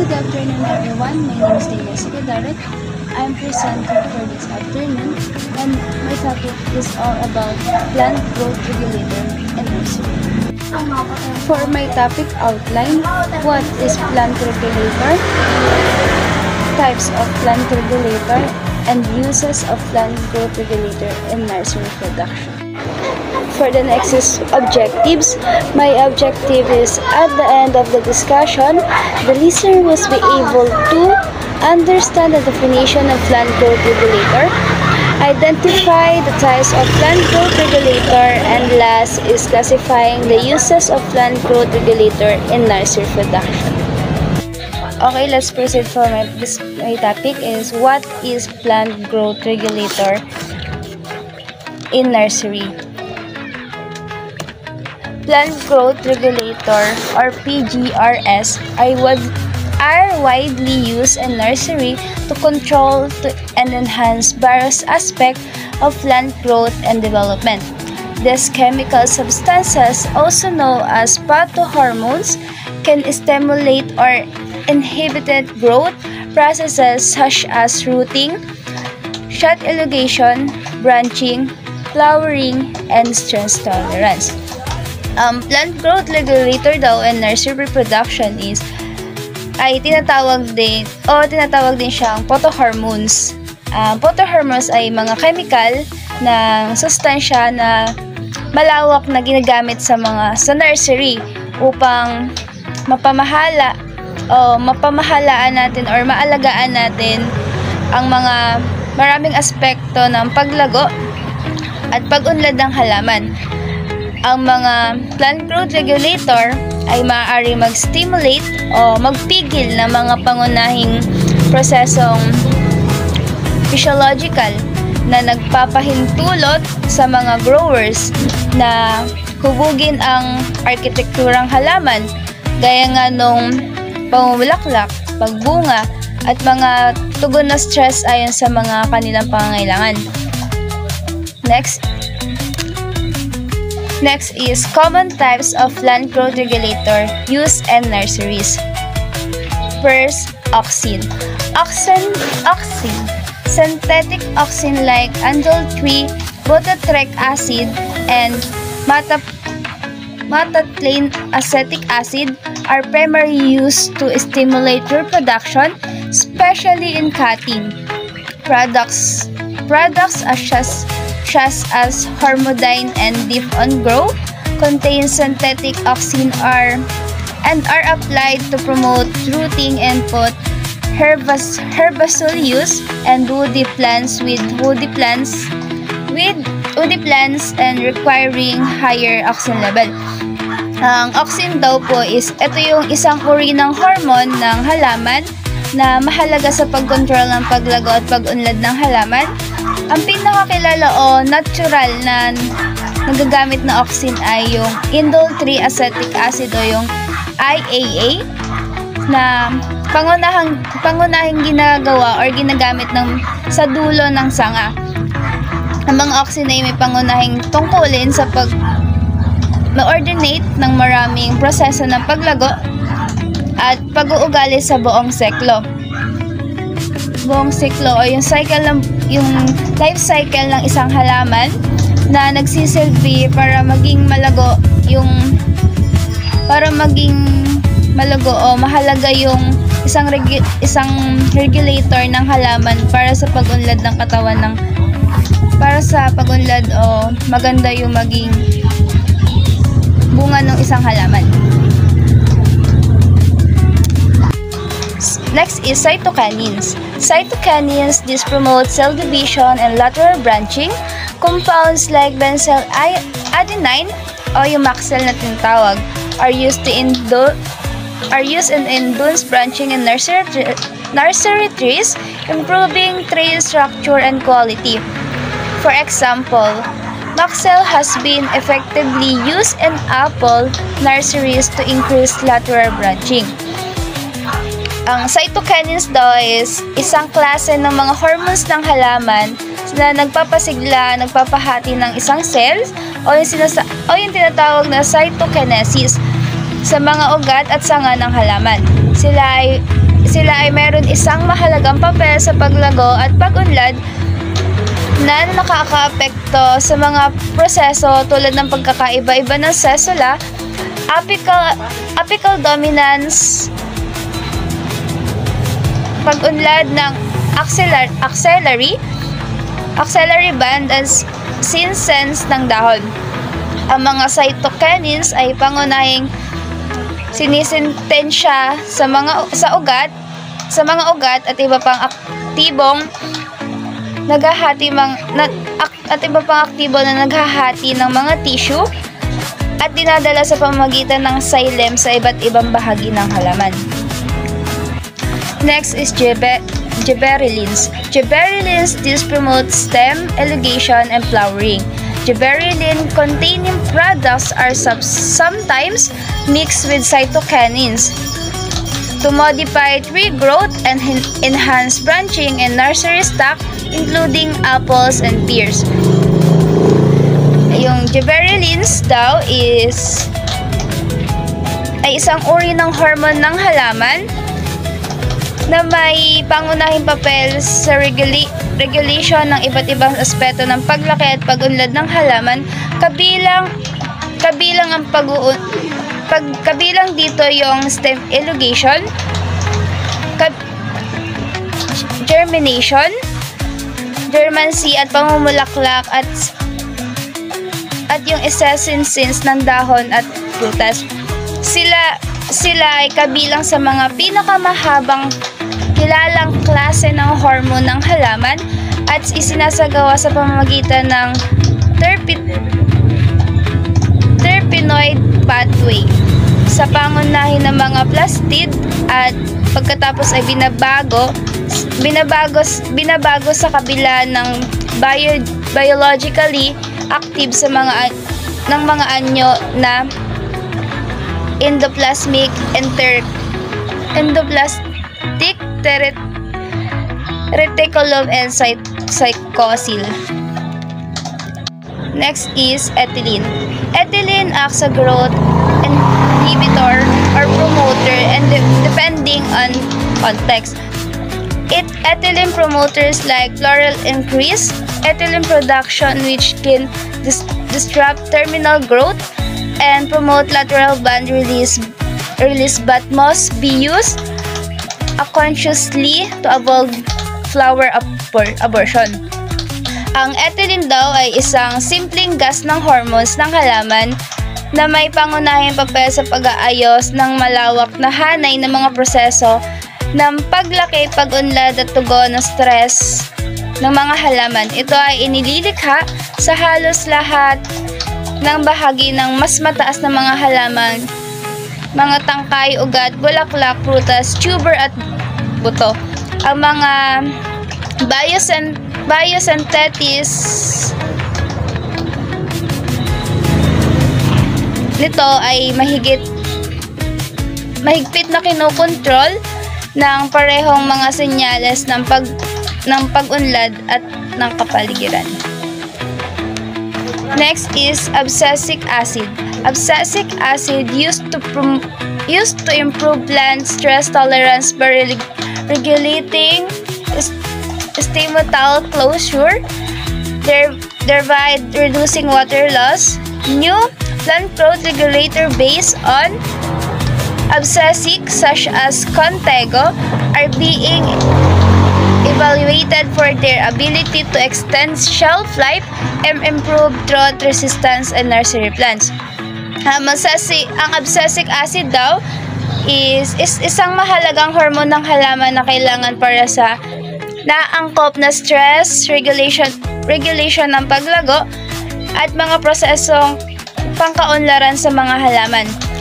Good afternoon everyone, my name is Dana Sigadarek. I am presenting for this afternoon and my topic is all about plant growth regulator and nursery. For my topic outline, what is plant regulator, types of plant regulator, and uses of plant growth regulator in nursery production. For the next objectives, my objective is at the end of the discussion, the listener must be able to understand the definition of plant growth regulator, identify the types of plant growth regulator, and last is classifying the uses of plant growth regulator in nursery production. Okay, let's proceed for my topic is what is plant growth regulator in nursery. Plant growth regulator or PGRS are widely used in nursery to control and enhance various aspects of plant growth and development. These chemical substances, also known as phytohormones, can stimulate or inhibit growth processes such as rooting, shoot elongation, branching, flowering, and stress tolerance. Plant growth regulator daw in nursery reproduction ay tinatawag din siyang phytohormones. Phytohormones ay mga chemical na sustansya na malawak na ginagamit sa nursery upang mapamahalaan natin or maalagaan natin ang mga maraming aspekto ng paglago at pag-unlad ng halaman. Ang mga plant growth regulator ay maaari mag-stimulate o magpigil ng mga pangunahing prosesong physiological na nagpapahintulot sa mga growers na hubugin ang arkitekturang halaman gaya nga nung pamumulaklak, pagbunga, at mga tugon na stress ayon sa mga kanilang pangangailangan. Next is common types of plant growth regulator used in nurseries. First, auxin. Synthetic auxin like androl-3, butatric acid, and matathlane acetic acid are primarily used to stimulate reproduction, especially in cutting. Products such as Hormodyne and Deep-On Grow contain synthetic auxin are applied to promote rooting and put herbacide use and woody plants and requiring higher auxin level. Ang auxin daw po ito yung isang uri ng hormone ng halaman na mahalaga sa pagkontrol ng paglago at pag-unlad ng halaman. Ang pinakakilala o natural na nagagamit na auxin ay yung indole-3 acetic acid o yung IAA na pangunahing ginagawa or ginagamit sa dulo ng sanga. Ang mga auxin ay may pangunahing tungkulin sa ma-ordinate ng maraming proseso ng paglago at pag-uugali sa buong siklo o yung life cycle ng isang halaman na nagsisilbi para maging malago o mahalaga yung isang regulator ng halaman para sa pag-unlad ng katawan o maganda yung maging bunga ng isang halaman. Next is cytokinins. Cytokinins, this promote cell division and lateral branching. Compounds like benzyl adenine o yung Maxel na tinatawag are used in induce branching in nursery trees, improving tree structure and quality. For example, Maxel has been effectively used in apple nurseries to increase lateral branching. Ang cytokinins daw is isang klase ng mga hormones ng halaman na nagpapahati ng isang cells o yung tinatawag na cytokinesis sa mga ugat at sanga ng halaman. Sila ay mayroon isang mahalagang papel sa paglago at pag-unlad na nakakaapekto sa mga proseso tulad ng pagkakaiba-iba ng sesula, apical dominance, pag-unlad ng axillary band at senescence ng dahon. Ang mga cytokinins ay pangunahing sinisintensya sa mga ugat at iba pang aktibong naghahati na naghahati ng mga tissue at dinadala sa pamamagitan ng xylem sa iba't ibang bahagi ng halaman. Next is gibberellins. Gibberellins, this promotes stem elongation and flowering. Gibberellin-containing products are sometimes mixed with cytokinins to modify tree growth and enhance branching in nursery stock, including apples and pears. Yung gibberellins daw ay isang uri ng hormone ng halaman na may pangunahing papel sa regulation ng iba't ibang aspeto ng paglaki at pag-unlad ng halaman, kabilang dito yung stem elongation, germination, dormancy at pamumulaklak at yung senescence ng dahon at prutas. Sila ay kabilang sa mga pinakamahabang kilalang klase ng hormone ng halaman at isinasagawa sa pamamagitan ng terpenoid pathway sa pangunahin ng mga plastid at pagkatapos ay binabago sa kabila ng biologically active sa mga anyo na endoplasmic reticulum and cytosol. Next is ethylene. Ethylene acts as a growth inhibitor or promoter and depending on context. Ethylene promoters like floral increase ethylene production, which can disrupt terminal growth and promote lateral band release but must be used consciously to avoid flower abortion. Ang ethylene daw ay isang simpleng gas ng hormones ng halaman na may pangunahing papel sa pag-aayos ng malawak na hanay ng mga proseso ng paglaki, pag-unlad at tugon ng stress ng mga halaman. Ito ay inililikha sa halos lahat ng bahagi ng mas mataas na mga halaman, mga tangkay, ugat, bulaklak, prutas, tuber at buto. Ang mga biosynthesis nito ay mahigpit na kinukontrol ng parehong mga senyales ng pag-unlad at ng kapaligiran. Next is abscisic acid. Abscisic acid used to improve plant stress tolerance by regulating stomatal closure, thereby reducing water loss. New plant growth regulator based on abscisic such as Contego are being evaluated for their ability to extend shelf life and improve drought resistance in nursery plants. Ang abscisic acid daw is isang mahalagang hormone ng halaman na kailangan para sa naangkop na stress regulation ng paglago at mga prosesong pangkaunlaran sa mga halaman.